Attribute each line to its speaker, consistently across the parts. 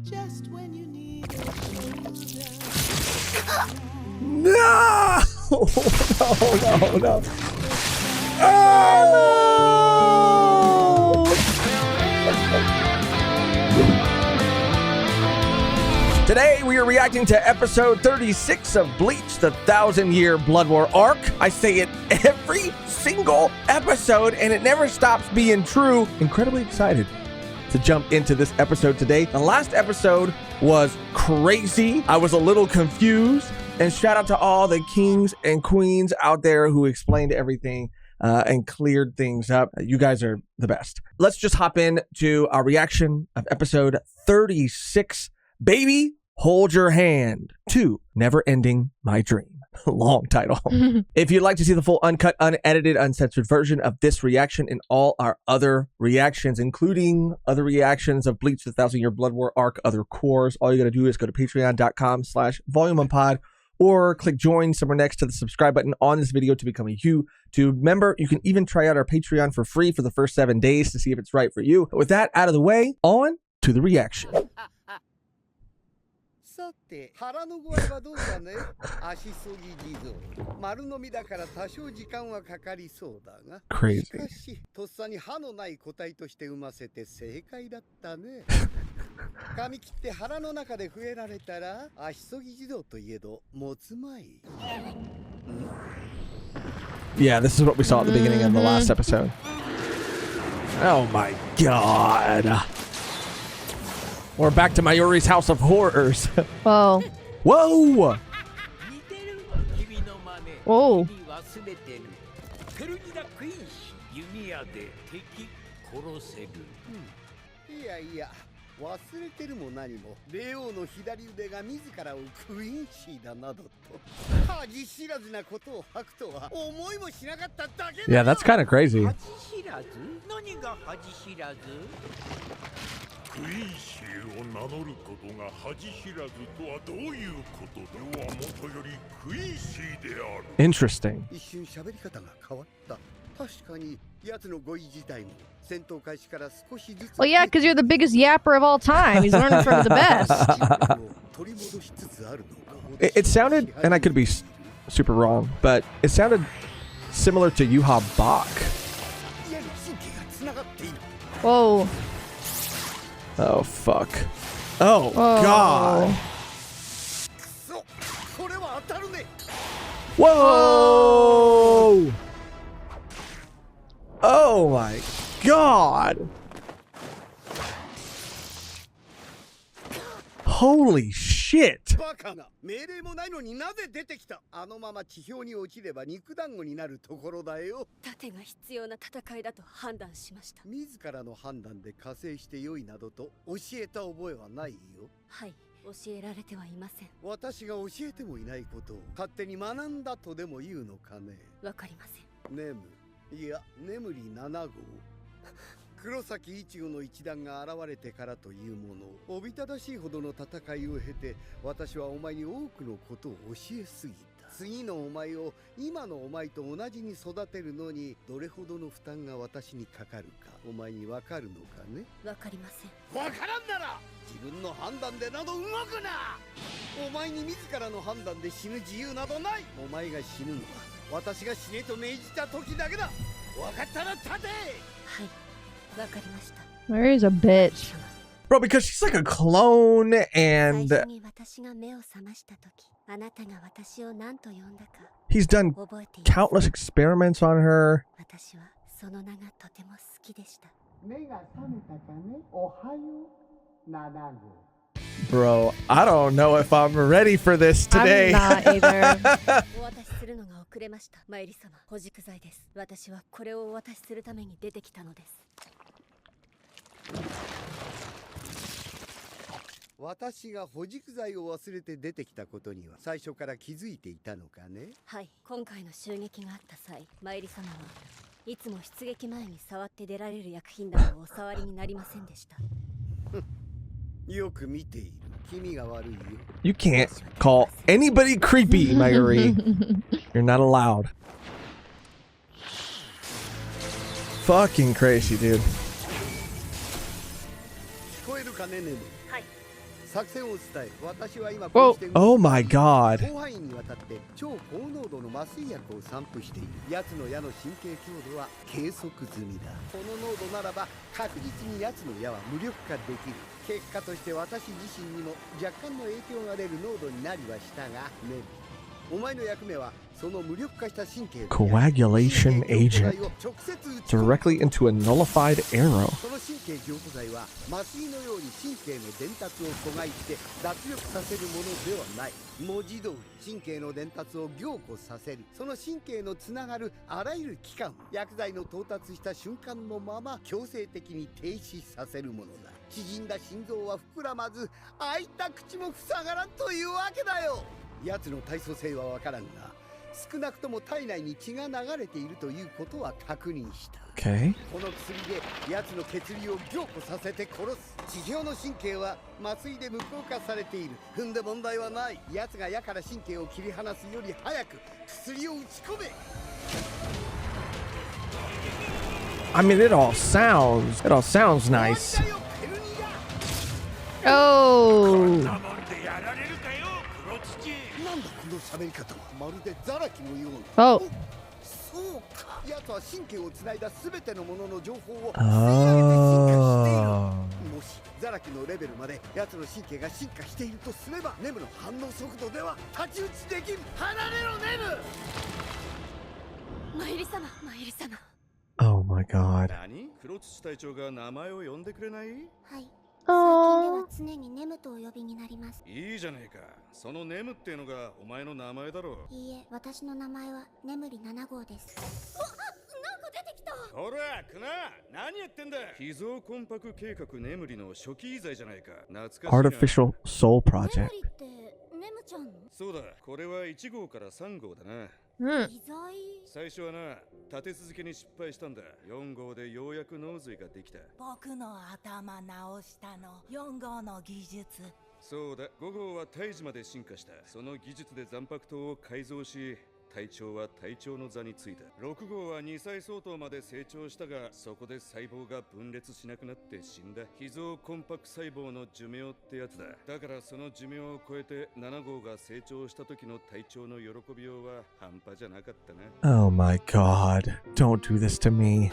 Speaker 1: Just when you need it.
Speaker 2: No! No. Oh! Today we are reacting to episode 36 of Bleach, the 1,000-year Blood War arc. I say it every single episode, and it never stops being true. Incredibly excited to jump into this episode today. The last episode was crazy. I was a little confused. And shout out to all the kings and queens out there who explained everything and cleared things up. You guys are the best. Let's just hop in to our reaction of episode 36. Baby, hold your hand to Never Ending My Dream. Long title. If you'd like to see the full uncut, unedited, uncensored version of this reaction and all our other reactions, including other reactions of Bleach, the 1,000-year Blood War arc, other cores, all you got to do is go to patreon.com/volume1pod or click join somewhere next to the subscribe button on this video to become a YouTube member. You can even try out our Patreon for free for the first 7 days to see if it's right for you. But with that out of the way, on to the reaction.
Speaker 3: さて腹の具合はどうかね足そぎ地蔵丸飲みだから多少時間はかかりそうだが
Speaker 2: Crazy.
Speaker 3: しかしとっさに歯のない個体として産ませて正解だったね噛み切って腹の中で増えられたら足そぎ地蔵といえど持つまい
Speaker 2: Yeah, this is what we saw at the beginning of the last episode. Oh my god. We're back to Mayuri's House of Horrors.
Speaker 4: Whoa.
Speaker 2: Whoa!
Speaker 4: Whoa.
Speaker 3: いやいや忘れてるも何も霊王の左腕が自らをクイーンシーだなどと恥知らずなことを吐くとは思いもしなかっただけだ
Speaker 2: Yeah, that's kind of crazy.
Speaker 5: 恥知らず何が恥知らず
Speaker 6: クイーンシーを名乗ることが恥知らずとはどういうことだはもとよりクイーンシーである
Speaker 2: Interesting.
Speaker 3: 一瞬喋り方が変わった確かに奴の語彙自体も戦闘開始から少しずつ
Speaker 4: Well, yeah, because you're the biggest yapper of all time. He's learning from the best.
Speaker 3: 取り戻しつつあるのか
Speaker 2: It sounded, and I could be super wrong, but it sounded similar to Yuha Bach.
Speaker 3: いや神経がつながっている
Speaker 4: Whoa.
Speaker 2: Oh, fuck. Oh,
Speaker 4: Oh.
Speaker 2: God.
Speaker 3: そうこれは当たるね
Speaker 2: Whoa! Oh, my God. Holy shit.
Speaker 3: バカな命令もないのになぜ出てきたあのまま地表に落ちれば肉団子になるところだよ
Speaker 7: 盾が必要な戦いだと判断しました。
Speaker 3: 自らの判断で加勢してよいなどと教えた覚えはないよ
Speaker 7: はい、教えられてはいません。
Speaker 3: 私が教えてもいないことを勝手に学んだとでも言うのかね
Speaker 7: わかりません。
Speaker 3: ネムいや眠り7号黒崎一護の一団が現れてからというものおびただしいほどの戦いを経て私はお前に多くのことを教えすぎた次のお前を今のお前と同じに育てるのにどれほどの負担が私にかかるかお前にわかるのかね
Speaker 7: わかりません。
Speaker 3: わからんなら自分の判断でなど動くなお前に自らの判断で死ぬ自由などないお前が死ぬのは私が死ねと命じた時だけだわかったら立て
Speaker 7: はい、わかりました。
Speaker 4: Mary's a bitch.
Speaker 2: Bro, because she's like a clone
Speaker 7: 最
Speaker 2: and
Speaker 7: 初に私が目を覚ました時、あなたが私を何と呼んだか
Speaker 2: he's done
Speaker 7: 覚えています。
Speaker 2: countless experiments on her.
Speaker 7: 私はその名がとても好きでした。
Speaker 3: 目が覚めたかねおはよう7号
Speaker 2: Bro, I don't know if I'm ready for this today.
Speaker 4: I'm not either.
Speaker 7: お渡しするのが遅れました。マイリ様、保軸剤です。私はこれをお渡しするために出てきたのです。
Speaker 3: 私が保軸剤を忘れて出てきたことには最初から気づいていたのかね
Speaker 7: はい、今回の襲撃があった際、マイリ様はいつも出撃前に触って出られる薬品などをお触りになりませんでした。
Speaker 3: よく見ている君が悪いよ
Speaker 2: You can't call anybody creepy, Mayuri. You're not allowed. Fucking crazy, dude.
Speaker 3: 聞こえるかねネム
Speaker 7: はい、
Speaker 3: 作戦を伝える。私は今
Speaker 2: Whoa. Oh my god.
Speaker 3: 広範囲にわたって超高濃度の麻酔薬を散布している。奴の矢の神経強度は計測済みだ。この濃度ならば確実に奴の矢は無力化できる。結果として私自身にも若干の影響が出る濃度になりはしたがね。お前の役目はその無力化した神経
Speaker 2: Coagulation agent. Directly into a nullified arrow.
Speaker 3: その神経凝固剤は麻酔のように神経の伝達を阻害して脱力させるものではない。文字通り神経の伝達を凝固させる。その神経のつながるあらゆる器官、薬剤の到達した瞬間のまま強制的に停止させるものだ。縮んだ心臓は膨らまず、開いた口も塞がらんというわけだよ。奴の体組成はわからんが、少なくとも体内に血が流れているということは確認した。
Speaker 2: Okay.
Speaker 3: この薬で奴の血流を凝固させて殺す。地表の神経は麻酔で無効化されている。踏んで問題はない。奴が矢から神経を切り離すより早く薬を打ち込め。
Speaker 2: I mean, it all sounds nice.
Speaker 4: Oh.
Speaker 6: なもんでやられるかよ、黒土。
Speaker 3: なんだこの喋り方は。まるでザラキのように。
Speaker 4: Oh.
Speaker 3: そうか。奴は神経をつないだ全てのものの情報を吸い上げて進化している。
Speaker 2: Oh.
Speaker 3: もしザラキのレベルまで奴の神経が進化しているとすれば、ネムの反応速度では太刀打ちできる。離れろネム。
Speaker 7: マイリ様、マイリ様。
Speaker 2: Oh my god.
Speaker 8: 何？黒土隊長が名前を呼んでくれない？
Speaker 7: はい。
Speaker 4: Oh.
Speaker 7: 最近では常にネムとお呼びになります。
Speaker 8: いいじゃねえか。そのネムっていうのがお前の名前だろ。
Speaker 7: いいえ、私の名前は眠り7号です。なんか出てきた。
Speaker 8: ほら、クナ、何やってんだ。秘蔵魂魄計画眠りの初期遺罪じゃないか。懐かしいな。
Speaker 2: Artificial Soul
Speaker 7: 眠
Speaker 2: Project.
Speaker 7: りってネムちゃんの？
Speaker 8: そうだ、これは1号から3号だな。
Speaker 4: Hmm.
Speaker 7: 遺罪？
Speaker 8: 最初はな、立て続けに失敗したんだ。4号でようやく脳髄ができた。
Speaker 9: 僕の頭直したの4号の技術。
Speaker 8: そうだ、5号は胎児まで進化した。その技術で残白糖を改造し、隊長は隊長の座についた。6号は2歳相当まで成長したが、そこで細胞が分裂しなくなって死んだ。秘蔵魂魄細胞の寿命ってやつだ。だからその寿命を超えて7号が成長した時の隊長の喜びようは半端じゃなかったな。
Speaker 2: Oh my god. Don't do this to me.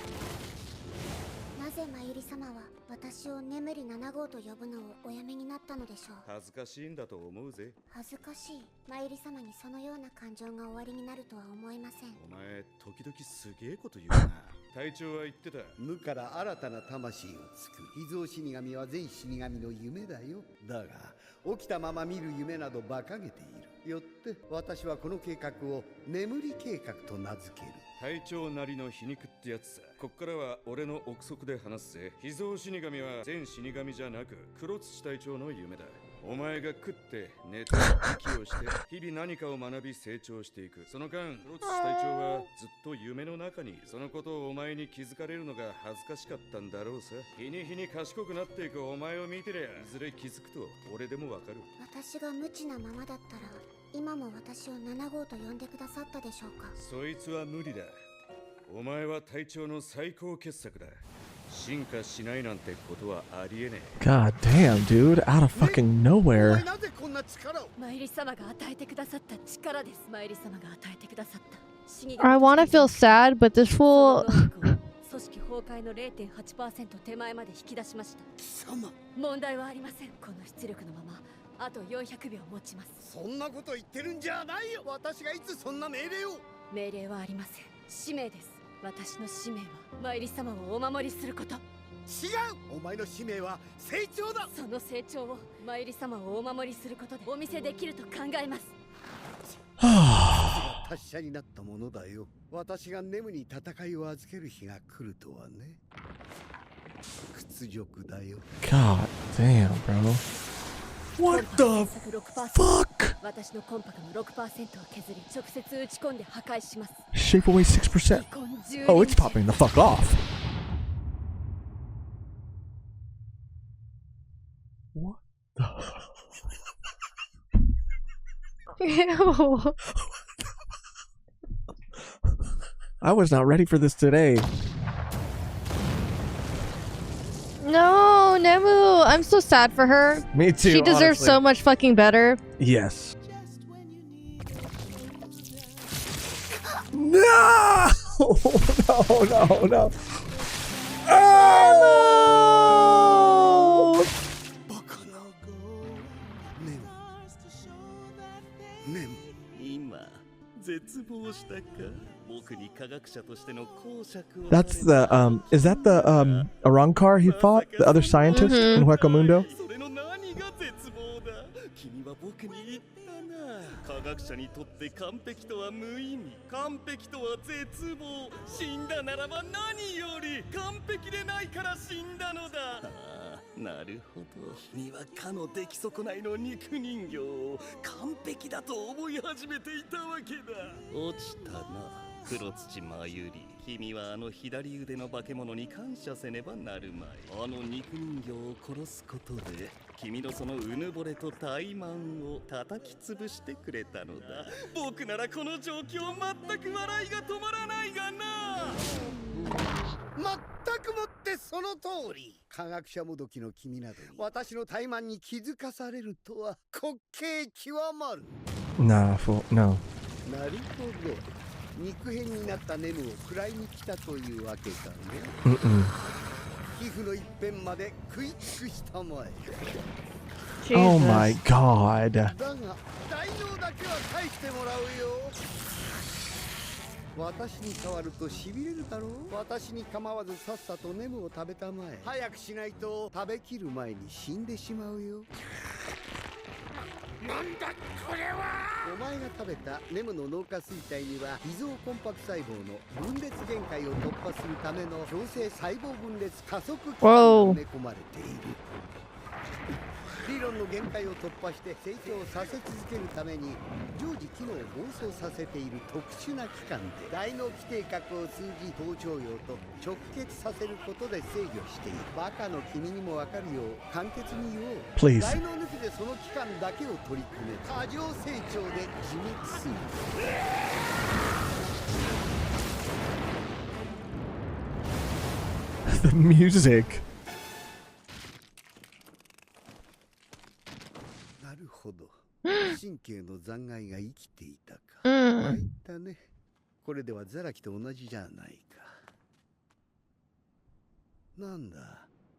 Speaker 7: なぜマユリ様は私を眠り7号と呼ぶのをおやめになったのでしょう。
Speaker 8: 恥ずかしいんだと思うぜ。
Speaker 7: 恥ずかしい。マユリ様にそのような感情がおありになるとは思えません。
Speaker 8: お前、時々すげえこと言うな。隊長は言ってた。
Speaker 3: 無から新たな魂を作る。秘蔵死神は全死神の夢だよ。だが起きたまま見る夢など馬鹿げている。よって私はこの計画を眠り計画と名付ける。
Speaker 8: 隊長なりの皮肉ってやつさ。こっからは俺の憶測で話すぜ。秘蔵死神は全死神じゃなく黒土隊長の夢だ。お前が食って寝て息をして日々何かを学び成長していく。その間黒土隊長はずっと夢の中にいる。そのことをお前に気づかれるのが恥ずかしかったんだろうさ。日に日に賢くなっていくお前を見てりゃいずれ気づくと俺でもわかる。
Speaker 7: 私が無知なままだったら今も私を7号と呼んでくださったでしょうか。
Speaker 8: そいつは無理だ。お前は隊長の最高傑作だ。進化しないなんてことはありえねえ。
Speaker 2: God damn, dude. Out of fucking
Speaker 3: お
Speaker 2: nowhere.
Speaker 3: 前なぜこんな力を。
Speaker 7: マユリ様が与えてくださった力です。マユリ様が与えてくださった死神
Speaker 4: I want to feel sad, but this
Speaker 7: そ
Speaker 4: fool.
Speaker 7: の能力を組織崩壊の 0.8% 手前まで引き出しました。
Speaker 3: 貴様、
Speaker 7: 問題はありません。この出力のままあと400秒持ちます。
Speaker 3: そんなこと言ってるんじゃないよ。私がいつそんな命令を。
Speaker 7: 命令はありません。使命です。私の使命はマユリ様をお守りすること。
Speaker 3: 違う。お前の使命は成長だ。
Speaker 7: その成長をマユリ様をお守りすることでお見せできると考えます。
Speaker 3: 達者になったものだよ。私がネムに戦いを預ける日が来るとはね。屈辱だよ。
Speaker 2: God damn, bro. What the fuck?
Speaker 7: 私のコンパクの 6% を削り直接打ち込んで破壊します。
Speaker 2: Shape away 6%. Oh, it's popping the fuck off. What the?
Speaker 4: Ew.
Speaker 2: I was not ready for this today.
Speaker 4: No, Nemu. I'm so sad for her.
Speaker 2: Me too.
Speaker 4: She deserves
Speaker 2: honestly.
Speaker 4: so much fucking better.
Speaker 2: Yes.
Speaker 1: Just when you need
Speaker 2: No! No! Oh!
Speaker 3: バカなネムネム
Speaker 10: 今絶望したか僕に科学者としての公爵を
Speaker 2: That's the is that the Arankar he fought? The other scientist in Hueco Mundo?
Speaker 10: それの何が絶望だ君は僕に言ったな科学者にとって完璧とは無意味完璧とは絶望死んだならば何より完璧でないから死んだのだああなるほど君はかの出来損ないの肉人形を完璧だと思い始めていたわけだ落ちたな黒土まゆり君はあの左腕の化け物に感謝せねばなるまいあの肉人形を殺すことで君のそのうぬぼれと怠慢を叩き潰してくれたのだ僕ならこの状況全く笑いが止まらないがな
Speaker 3: 全くもってその通り科学者もどきの君などに私の怠慢に気づかされるとは滑稽極まる
Speaker 2: Nah, no.
Speaker 3: なるほど肉片になったネムを食らいに来たというわけかね
Speaker 2: Mm-mm.
Speaker 3: 皮膚の一辺まで食い尽くしたまえ
Speaker 2: Oh my god.
Speaker 3: だが大脳だけは返してもらうよ私に変わると痺れるだろう私に構わずさっさとネムを食べたまえ早くしないと食べきる前に死んでしまうよ
Speaker 6: なんだこれは
Speaker 3: お前が食べたネムの脳下垂体には脾臓コンパク細胞の分裂限界を突破するための強制細胞分裂加速器が埋め込まれている理論の限界を突破して成長させ続けるために常時機能を暴走させている特殊な器官で大脳基底核を通じ頭頂葉と直結させることで制御しているバカの君にもわかるよう簡潔に言おう
Speaker 2: Please.
Speaker 3: 大脳抜きでその器官だけを取り組め過剰成長で自滅する
Speaker 2: The music.
Speaker 3: なるほど神経の残骸が生きていたか
Speaker 4: Mm.
Speaker 3: 参ったねこれではザラキと同じじゃないかなんだ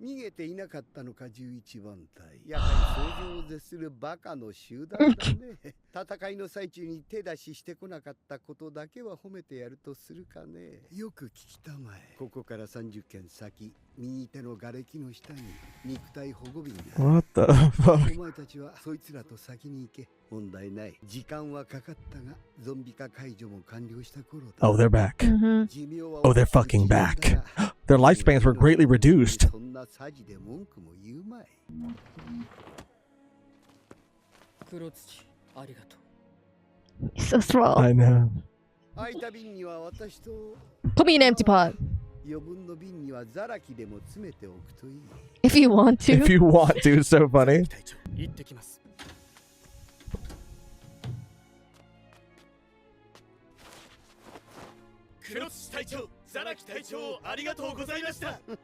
Speaker 3: 逃げていなかったのか11番隊やはり想像を絶するバカの集団だね戦いの最中に手出ししてこなかったことだけは褒めてやるとするかねよく聞きたまえここから30軒先右手の瓦礫の下に肉体保護瓶がある
Speaker 2: What the fuck?
Speaker 3: お前たちはそいつらと先に行け問題ない時間はかかったがゾンビ化解除も完了した頃だ
Speaker 2: Oh, they're back.
Speaker 4: Mhm.
Speaker 2: Oh, they're fucking back. Their lifespans were greatly reduced.
Speaker 3: そんなサジで文句も言うまい
Speaker 5: 黒土ありがと
Speaker 4: So small.
Speaker 2: I know.
Speaker 3: 空いた瓶には私と
Speaker 4: Put me in an empty pot
Speaker 3: 余分の瓶にはザラキでも詰めておくといい
Speaker 4: if you want to.
Speaker 2: If you want to, it's so funny.
Speaker 5: う行ってきます黒土隊長ザラキ隊長ありがとうございました
Speaker 3: 今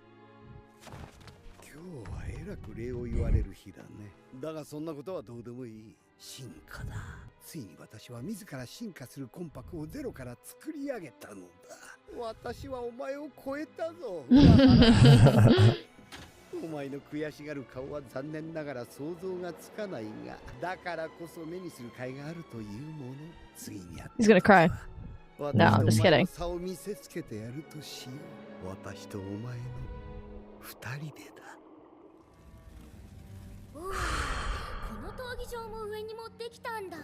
Speaker 3: 日はえらく礼を言われる日だねだがそんなことはどうでもいい進化だついに私は自ら進化するコンパクをゼロから作り上げたのだ私はお前を超えたぞお前の悔しがる顔は残念ながら想像がつかないがだからこそ目にする甲斐があるというものついにあった
Speaker 4: He's gonna cry.
Speaker 3: 私
Speaker 4: No, I'm
Speaker 3: と
Speaker 4: just
Speaker 3: お前
Speaker 4: kidding.
Speaker 3: の差を見せつけてやるとしよう私とお前の二人でだ
Speaker 7: おおこの闘技場も上に持ってきたんだ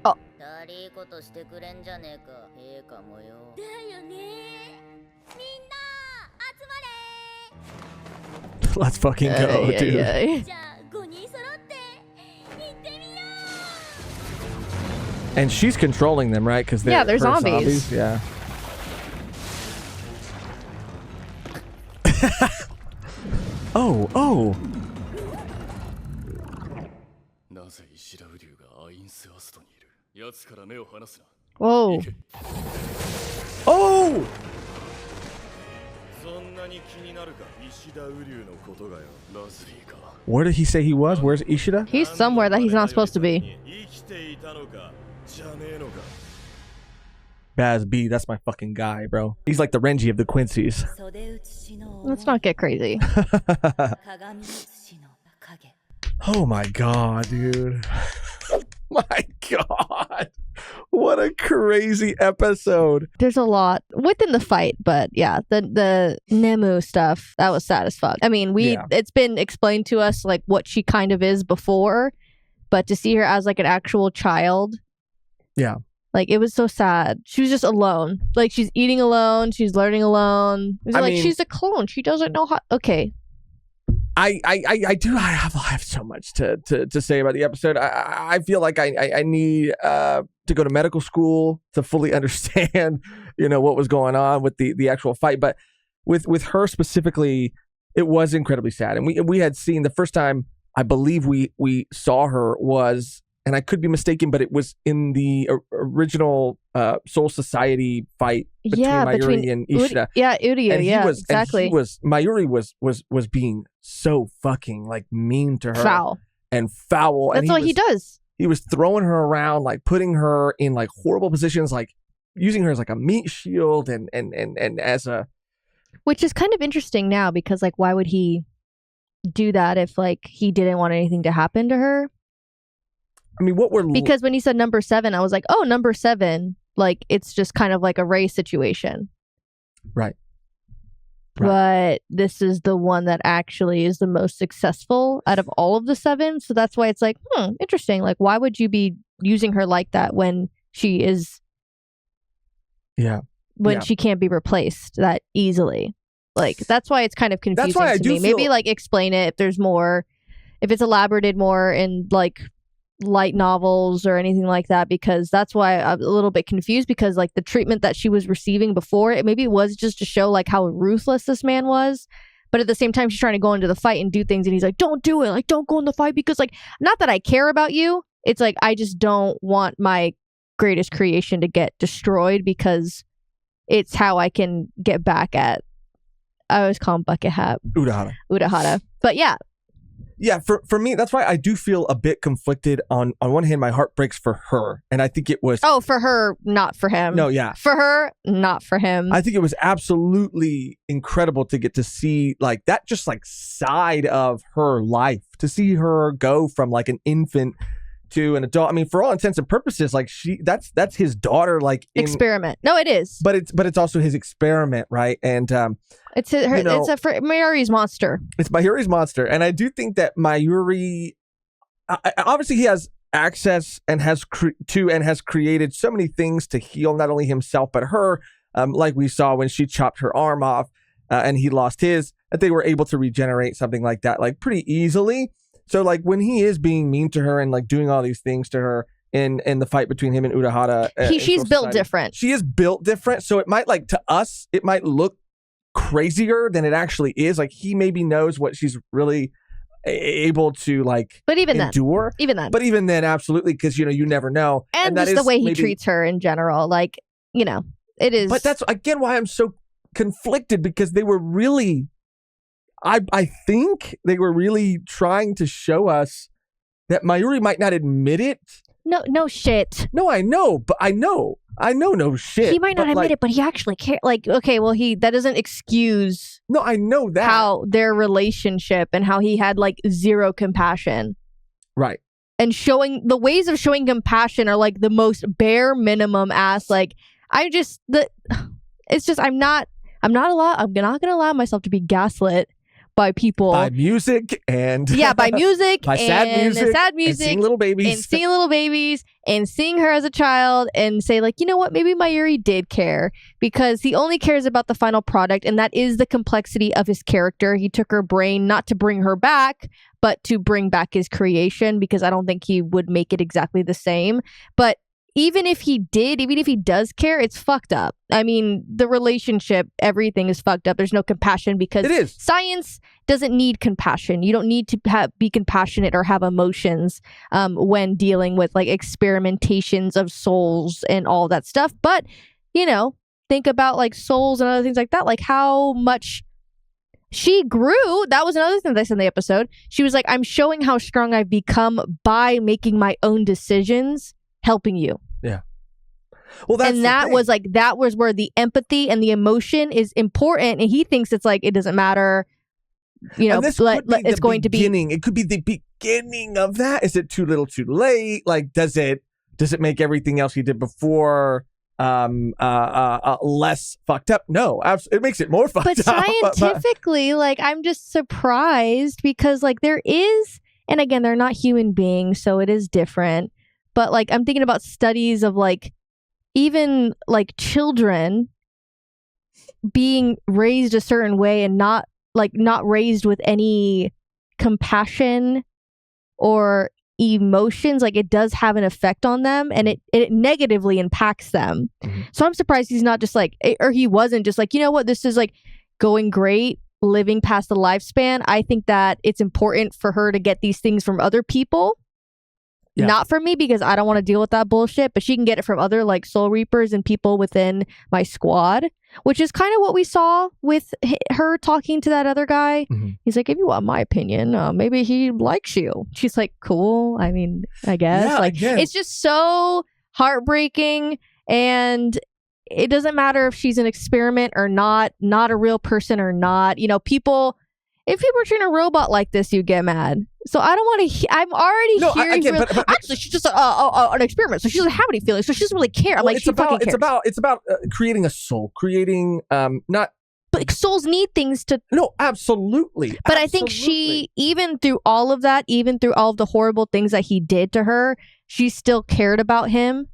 Speaker 4: あ
Speaker 7: だりーことしてくれんじゃねえかええかもよだよねみんな集まれ
Speaker 2: Let's fucking go, dude.
Speaker 7: じゃあ5人揃って行ってみよ
Speaker 2: And she's controlling them, right? Because
Speaker 4: Yeah, they're
Speaker 2: her
Speaker 4: zombies.
Speaker 2: Yeah. Oh.
Speaker 10: なぜ石田雨竜がアインスアストにいる奴から目を離すな
Speaker 4: Whoa.
Speaker 10: 行け
Speaker 2: Oh! Where did he say he was? Where's Ishida?
Speaker 4: He's somewhere that he's not supposed to be.
Speaker 2: Baz B, that's my fucking guy, bro. He's like the Renji of the Quincy's.
Speaker 4: Let's not get crazy.
Speaker 2: Oh my god, dude. My god. What a crazy episode.
Speaker 4: There's a lot within the fight, but yeah, the Nemu stuff, that was sad as fuck. I mean, it's been explained to us like what she kind of is before, but to see her as like an actual child.
Speaker 2: Yeah.
Speaker 4: Like, it was so sad. She was just alone. Like, she's eating alone. She's learning alone. It was like, she's a clone. She doesn't know how. Okay.
Speaker 2: I have so much to say about the episode. I feel like I need to go to medical school to fully understand, what was going on with the actual fight. But with her specifically, it was incredibly sad. And we had seen the first time I believe we saw her was, and I could be mistaken, but it was in the original Soul Society fight between Mayuri and Ishida.
Speaker 4: Uryu, exactly.
Speaker 2: Mayuri was being so fucking like mean to her.
Speaker 4: Foul.
Speaker 2: That's
Speaker 4: what he does.
Speaker 2: He was throwing her around, like putting her in like horrible positions, like using her as like a meat shield and as a...
Speaker 4: Which is kind of interesting now because like why would he do that if like he didn't want anything to happen to her?
Speaker 2: I mean,
Speaker 4: because when he said number 7, I was like, oh, number 7, like it's just kind of like a race situation.
Speaker 2: Right.
Speaker 4: But this is the one that actually is the most successful out of all of the 7. So that's why it's like, interesting. Like, why would you be using her like that when she is...
Speaker 2: Yeah.
Speaker 4: When she can't be replaced that easily. Like, that's why it's kind of confusing to me. Maybe, like, explain it if there's more... If it's elaborated more in, like... light novels or anything like that, because that's why I'm a little bit confused, because like the treatment that she was receiving before, maybe it was just to show like how ruthless this man was, but at the same time she's trying to go into the fight and do things and he's like, don't do it, like don't go in the fight, because like, not that I care about you, it's like I just don't want my greatest creation to get destroyed because it's how I can get back at, I always call him Bucket Hat Urahara. But
Speaker 2: yeah, for me, that's why I do feel a bit conflicted. On one hand, my heart breaks for her. And I think it was...
Speaker 4: Oh, for her, not for him.
Speaker 2: No, yeah.
Speaker 4: For her, not for him.
Speaker 2: I think it was absolutely incredible to get to see like that, just like side of her life. To see her go from like an infant to an adult. I mean, for all intents and purposes, like that's his daughter, like
Speaker 4: experiment. No, it is.
Speaker 2: But it's also his experiment, right? And
Speaker 4: it's Mayuri's monster.
Speaker 2: It's Mayuri's monster, and I do think that Mayuri, obviously, he has access and has created so many things to heal not only himself but her. Like we saw when she chopped her arm off, and he lost his, that they were able to regenerate something like that, like pretty easily. So like when he is being mean to her and like doing all these things to her in the fight between him and Urahara,
Speaker 4: she's built different.
Speaker 2: She is built different. So it might, like, to us, it might look crazier than it actually is. Like he maybe knows what she's really able to like endure. But even then, absolutely, because you never know.
Speaker 4: And just the way he treats her in general, like, it is.
Speaker 2: But that's again why I'm so conflicted, because they were really... I think they were really trying to show us that Mayuri might not admit it.
Speaker 4: No shit.
Speaker 2: No, I know, but I know no shit.
Speaker 4: He might not admit it, but he actually cares. Like, okay, well, that doesn't excuse.
Speaker 2: No, I know that.
Speaker 4: How their relationship and how he had like zero compassion.
Speaker 2: Right.
Speaker 4: And the ways of showing compassion are like the most bare minimum ass. Like, I'm not gonna allow myself to be gaslit by people,
Speaker 2: by music and
Speaker 4: by music
Speaker 2: by sad music and seeing little
Speaker 4: babies and seeing her as a child and say like, you know what, maybe Mayuri did care, because he only cares about the final product, and that is the complexity of his character. He took her brain not to bring her back, but to bring back his creation, because I don't think he would make it exactly the same. But even if he does care, it's fucked up. I mean, the relationship, everything is fucked up. There's no compassion, because
Speaker 2: it is.
Speaker 4: Science doesn't need compassion. You don't need to be compassionate or have emotions when dealing with like experimentations of souls and all that stuff. But, think about like souls and other things like that, like how much she grew. That was another thing that I said in the episode. She was like, I'm showing how strong I've become by making my own decisions, helping you.
Speaker 2: Yeah. Well, that's
Speaker 4: and that was where the empathy and the emotion is important. And he thinks it's like, it doesn't matter. You know, it's going to be.
Speaker 2: It could be the beginning of that. Is it too little, too late? Like, does it make everything else he did before less fucked up? No, it makes it more fucked up.
Speaker 4: But scientifically, like, I'm just surprised because, like, there is, and again, they're not human beings, so it is different. But like, I'm thinking about studies of like, even like children being raised a certain way and not raised with any compassion or emotions, like it does have an effect on them, and it negatively impacts them. Mm-hmm. So I'm surprised he's not just like, or he wasn't just like, you know what, this is like going great, living past the lifespan. I think that it's important for her to get these things from other people. Yeah. Not from me, because I don't want to deal with that bullshit, but she can get it from other like soul reapers and people within my squad, which is kind of what we saw with her talking to that other guy. Mm-hmm. He's like, if you want my opinion, maybe he likes you. She's like, cool. I mean, I guess. Yeah, like, it's just so heartbreaking, and it doesn't matter if she's an experiment or not a real person or not. You know, if people are treating a robot like this, you get mad. So I don't want to. I'm already hearing. But actually, she's just an experiment, so she doesn't have any feelings, so she doesn't really care. I'm like, she fucking cares.
Speaker 2: It's about creating a soul, creating not.
Speaker 4: But like, souls need things to.
Speaker 2: No, absolutely.
Speaker 4: But I think she, even through all of that, even through all of the horrible things that he did to her, she still cared about him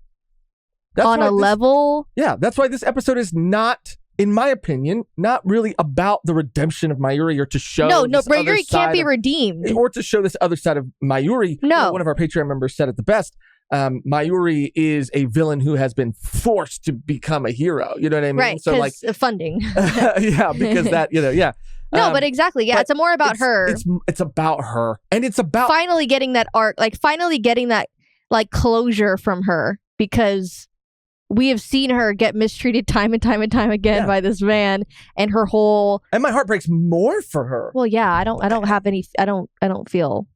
Speaker 4: on a level.
Speaker 2: Yeah, that's why this episode is not, in my opinion, not really about the redemption of Mayuri, or to show
Speaker 4: Mayuri can't be redeemed,
Speaker 2: or to show this other side of Mayuri.
Speaker 4: No,
Speaker 2: one of our Patreon members said it the best. Mayuri is a villain who has been forced to become a hero. You know what I mean?
Speaker 4: Right. So like
Speaker 2: funding. Yeah, because that, yeah.
Speaker 4: No, but exactly. Yeah, it's more about her.
Speaker 2: It's about her, and it's about
Speaker 4: finally getting that arc, like finally getting that like closure from her, because we have seen her get mistreated time and time and time again by this man, and her whole.
Speaker 2: And my heart breaks more for her.
Speaker 4: Well, yeah, I don't feel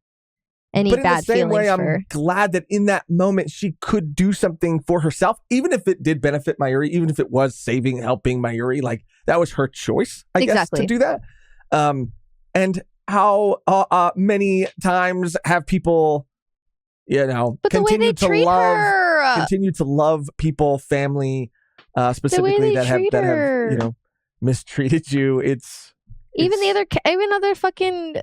Speaker 4: any bad feelings for her. But in the same way, I'm
Speaker 2: glad that in that moment she could do something for herself, even if it did benefit Mayuri, even if it was helping Mayuri. Like, that was her choice, I guess, to do that. And how many times have people, continue to love people, family, specifically that have mistreated you.
Speaker 4: Even other fucking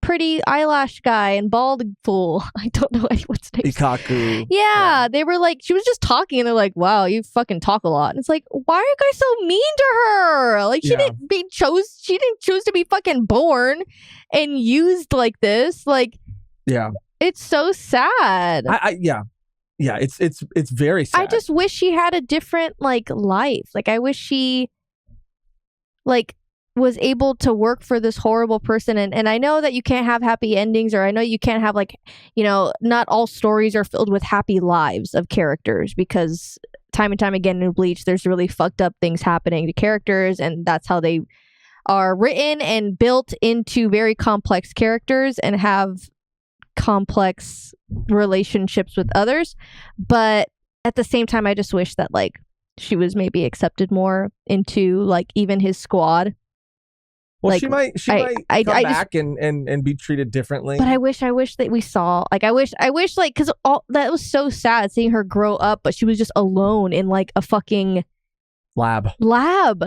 Speaker 4: pretty eyelash guy and bald fool. I don't know anyone's name.
Speaker 2: Ikaku.
Speaker 4: Yeah, they were like, she was just talking, and they're like, "Wow, you fucking talk a lot." And it's like, why are you guys so mean to her? Like, she didn't choose to be fucking born and used like this. Like,
Speaker 2: yeah.
Speaker 4: It's so sad.
Speaker 2: It's very sad.
Speaker 4: I just wish she had a different like life. Like, I wish she like was able to work for this horrible person. And I know that you can't have happy endings, or I know you can't have like, not all stories are filled with happy lives of characters, because time and time again in Bleach, there's really fucked up things happening to characters, and that's how they are written and built into very complex characters and have complex relationships with others. But at the same time, I just wish that like she was maybe accepted more into like even his squad.
Speaker 2: Well, like, she might come back and be treated differently.
Speaker 4: But I wish that we saw, like, I wish like, because all that was so sad seeing her grow up, but she was just alone in like a fucking
Speaker 2: lab,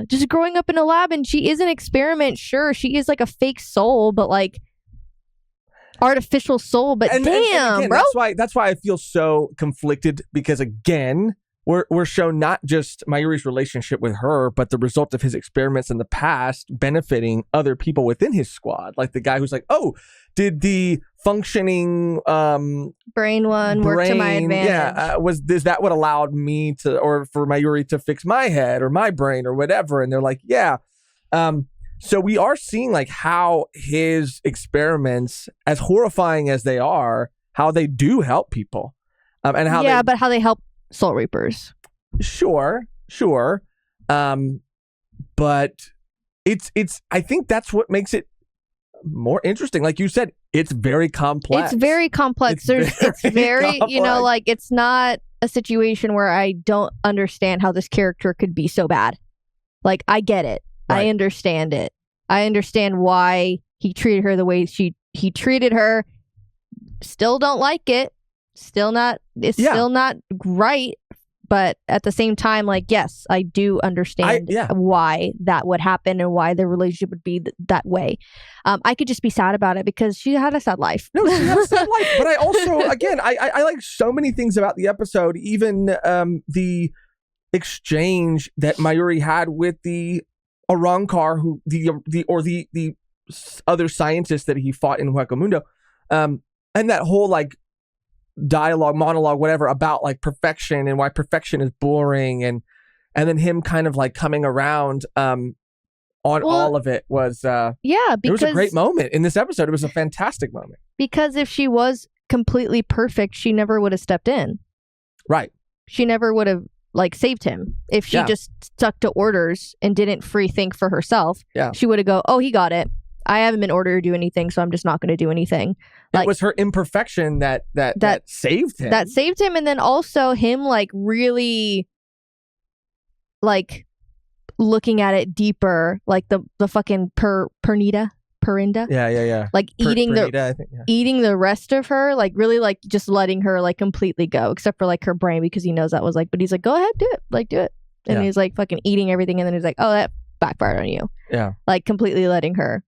Speaker 4: just growing up in a lab. And she is an experiment. Sure, she is like a fake soul, but like artificial soul. But and again,
Speaker 2: bro, that's why I feel so conflicted, because again, we're shown not just Mayuri's relationship with her, but the result of his experiments in the past benefiting other people within his squad. Like the guy who's like, oh, did the functioning
Speaker 4: brain work to my advantage?
Speaker 2: Yeah, is that what allowed me to, or for Mayuri to fix my head or my brain or whatever? And they're like, yeah. So we are seeing like how his experiments, as horrifying as they are, how they do help people, and how
Speaker 4: but how they help Soul Reapers.
Speaker 2: Sure. Sure. But it's I think that's what makes it more interesting. Like you said, it's very complex.
Speaker 4: It's very complex. It's very
Speaker 2: complex.
Speaker 4: you know, like it's not a situation where I don't understand how this character could be so bad. Like I get it.
Speaker 2: Right.
Speaker 4: I understand it. I understand why he treated her the way he treated her. Still don't like it. Still not. It's still not right. But at the same time, like, yes, I do understand why that would happen and why the relationship would be that way. I could just be sad about it because she had a sad life.
Speaker 2: No, she had a sad life. But I also, again, I like so many things about the episode. Even the exchange that Mayuri had with the Arrancar, who the other scientist that he fought in Hueco Mundo, and that whole like monologue, whatever, about like perfection and why perfection is boring, and then him kind of like coming around on all of it was because it was a great moment in this episode. It was a fantastic moment. Because
Speaker 4: if she was completely perfect, she never would have stepped in.
Speaker 2: Right.
Speaker 4: She never would have like saved him. If she just stuck to orders and didn't free think for herself, she would have go, oh, he got it. I haven't been ordered to do anything, so I'm just not going to do anything. Like,
Speaker 2: it was her imperfection that saved him.
Speaker 4: That saved him, and then also him like really like looking at it deeper, like the fucking Perinda.
Speaker 2: Yeah.
Speaker 4: Like eating
Speaker 2: Perinda, I think,
Speaker 4: eating the rest of her, like really like just letting her like completely go, except for like her brain, because he knows that was like, but he's like, go ahead, do it. And he's like fucking eating everything, and then he's like, oh, that backfired on you.
Speaker 2: Yeah.
Speaker 4: Like completely letting her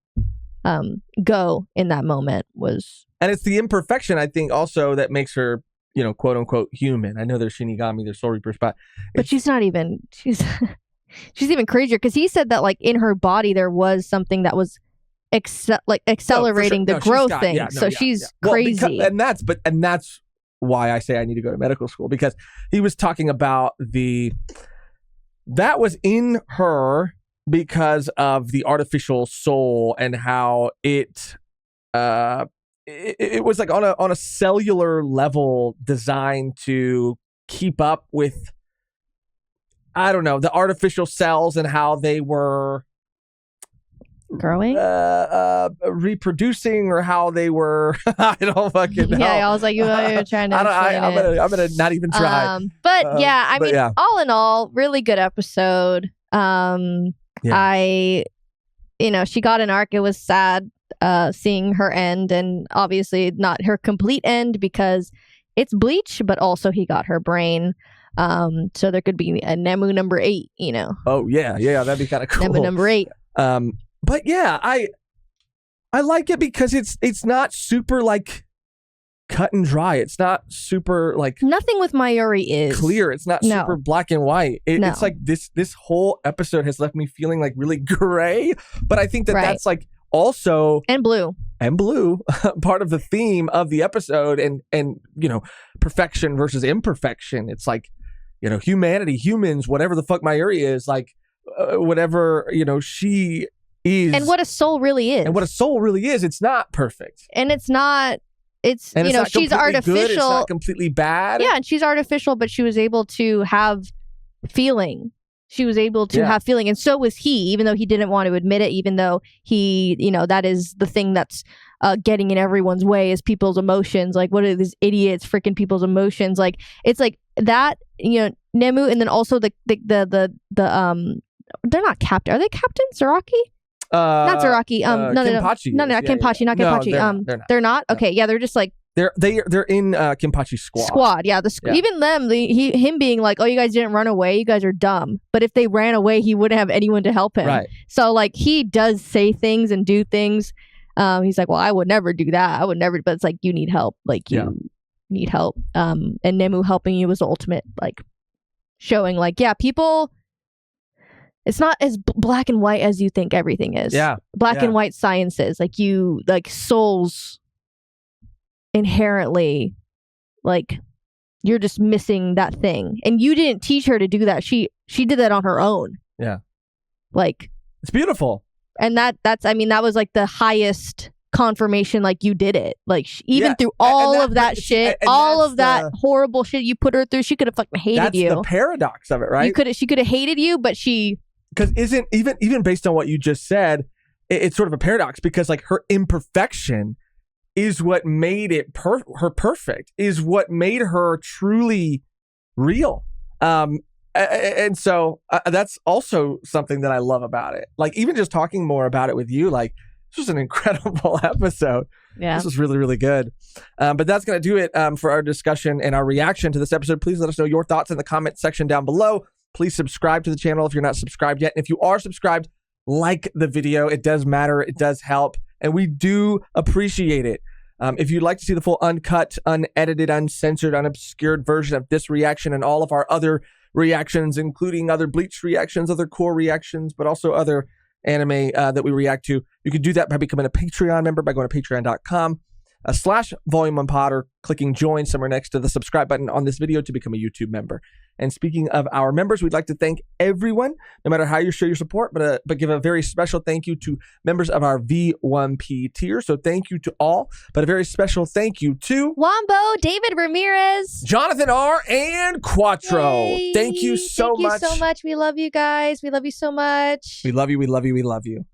Speaker 4: go in that moment was.
Speaker 2: And it's the imperfection, I think, also that makes her, you know, quote unquote human. I know there's Shinigami, there's Soul Reapers, but
Speaker 4: she's not even, she's even crazier, because he said that like in her body there was something that was accelerating the growth thing. She's crazy.
Speaker 2: And that's why I say I need to go to medical school, because he was talking about that was in her because of the artificial soul and how it was like on a cellular level designed to keep up with, I don't know, the artificial cells and how they were
Speaker 4: growing,
Speaker 2: reproducing, or how they were I don't fucking know.
Speaker 4: Yeah, I was like, you're trying to
Speaker 2: I'm gonna not even try.
Speaker 4: But yeah, I mean, all in all, really good episode. I, you know, she got an arc. It was sad seeing her end, and obviously not her complete end because it's Bleach, but also he got her brain. So there could be a Nemu number 8, you know.
Speaker 2: Oh yeah, that'd be kind of cool.
Speaker 4: Nemu number 8.
Speaker 2: But yeah, I like it because it's not super like cut and dry. It's not super like,
Speaker 4: nothing with Mayuri is
Speaker 2: clear. It's not super black and white. It's like this whole episode has left me feeling like really gray. But I think that's like also
Speaker 4: and blue
Speaker 2: part of the theme of the episode, and you know, perfection versus imperfection. It's like, you know, humanity, humans, whatever the fuck Mayuri is, like whatever, you know, she is,
Speaker 4: and what a soul really is.
Speaker 2: It's not perfect,
Speaker 4: and it's not. It's, you know, she's artificial.
Speaker 2: Good, it's not completely bad.
Speaker 4: Yeah, and she's artificial, but she was able to have feeling. She was able to have feeling, and so was he, even though he didn't want to admit it, even though he, you know, that is the thing that's getting in everyone's way, is people's emotions. Like, what are these idiots freaking people's emotions? Like, it's like that, you know, Nemu, and then also the they're not captain. Are they Captain Zaraki? Not Zaraki.
Speaker 2: Kenpachi.
Speaker 4: No, not Kenpachi. Not Kenpachi. They're not. Okay, yeah, they're just like
Speaker 2: they're in Kenpachi's squad.
Speaker 4: Yeah, even them. Him being like, "Oh, you guys didn't run away. You guys are dumb." But if they ran away, he wouldn't have anyone to help him.
Speaker 2: Right.
Speaker 4: So like, he does say things and do things. He's like, "Well, I would never do that. I would never." But it's like, you need help. Like, you need help. And Nemu helping you was the ultimate, like, showing like, yeah, people. It's not as black and white as you think everything is.
Speaker 2: Yeah.
Speaker 4: Black and white sciences. Like, you, like, souls inherently, like, you're just missing that thing. And you didn't teach her to do that. She did that on her own.
Speaker 2: Yeah.
Speaker 4: Like,
Speaker 2: it's beautiful.
Speaker 4: And that's, I mean, that was like the highest confirmation like you did it. Like even through all of that shit, all of that horrible shit you put her through, she could have fucking hated you.
Speaker 2: That's the paradox of it, right?
Speaker 4: She could have hated you, but
Speaker 2: because isn't even based on what you just said, it's sort of a paradox because like her imperfection is what made it her perfect, is what made her truly real. And so that's also something that I love about it. Like even just talking more about it with you, like this was an incredible episode.
Speaker 4: Yeah,
Speaker 2: this was really, really good. But that's going to do it for our discussion and our reaction to this episode. Please let us know your thoughts in the comment section down below. Please subscribe to the channel if you're not subscribed yet. And if you are subscribed, like the video. It does matter. It does help. And we do appreciate it. If you'd like to see the full uncut, unedited, uncensored, unobscured version of this reaction and all of our other reactions, including other Bleach reactions, other Cour reactions, but also other anime that we react to, you can do that by becoming a Patreon member by going to patreon.com/volume1pod or clicking join somewhere next to the subscribe button on this video to become a YouTube member. And speaking of our members, we'd like to thank everyone, no matter how you show your support, but give a very special thank you to members of our V1P tier. So thank you to all, but a very special thank you to
Speaker 4: Wombo, David Ramirez,
Speaker 2: Jonathan R, and Quattro.
Speaker 4: Yay.
Speaker 2: Thank you so much.
Speaker 4: Thank you so much. We love you guys. We love you so much.
Speaker 2: We love you. We love you. We love you.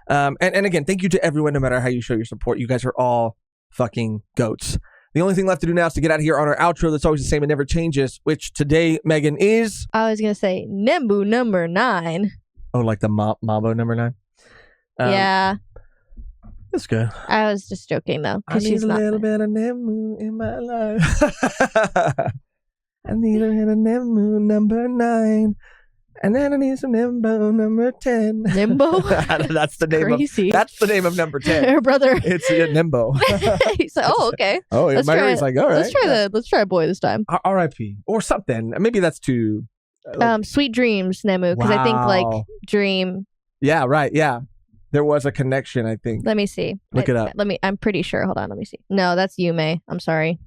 Speaker 2: And again, thank you to everyone, no matter how you show your support. You guys are all fucking goats. The only thing left to do now is to get out of here on our outro that's always the same and never changes, which today, Megan, is...
Speaker 4: I was going to say Nemu number 9.
Speaker 2: Oh, like the Mambo number 9?
Speaker 4: Yeah.
Speaker 2: That's good.
Speaker 4: I was just joking, though.
Speaker 2: I need a little bit of Nemu in my life. I need a little Nemu number 9. And then I need some Nimbo number 10.
Speaker 4: Nimbo?
Speaker 2: That's the name that's the name of number 10.
Speaker 4: Her brother.
Speaker 2: It's Nimbo.
Speaker 4: He's like, oh, okay.
Speaker 2: Oh, yeah. He's like, all right.
Speaker 4: Let's try a boy this time.
Speaker 2: R.I.P. Or something. Maybe that's too...
Speaker 4: Sweet dreams, Nemu. Because I think like dream.
Speaker 2: Yeah, right. Yeah. There was a connection, I think.
Speaker 4: Let me see.
Speaker 2: Look it up.
Speaker 4: I'm pretty sure. Hold on. Let me see. No, that's Yume. I'm sorry.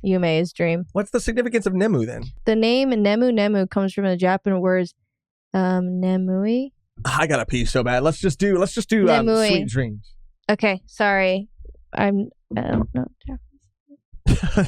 Speaker 4: Yume is dream.
Speaker 2: What's the significance of Nemu then?
Speaker 4: The name Nemu comes from the Japanese words Nemui.
Speaker 2: I gotta pee so bad. Let's just do sweet dreams.
Speaker 4: Okay, sorry. I don't know Japanese.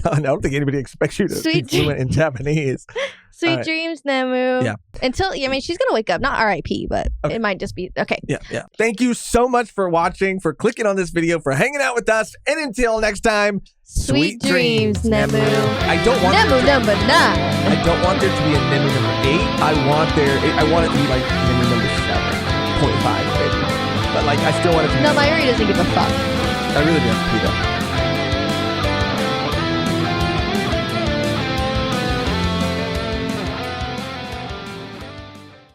Speaker 2: I don't think anybody expects you to speak fluent in Japanese.
Speaker 4: Sweet dreams, Nemu.
Speaker 2: Yeah.
Speaker 4: Until she's gonna wake up. Not R.I.P., but it might just be okay.
Speaker 2: Yeah. Thank you so much for watching, for clicking on this video, for hanging out with us, and until next time,
Speaker 4: sweet dreams, Nemu.
Speaker 2: I don't want
Speaker 4: Nemu number 9.
Speaker 2: I don't want there to be a Nemu number 8. I want it to be like Nemu number 7.5, maybe. But like, I still want it to be.
Speaker 4: No, Mayuri doesn't give a fuck.
Speaker 2: I really do have to pee though.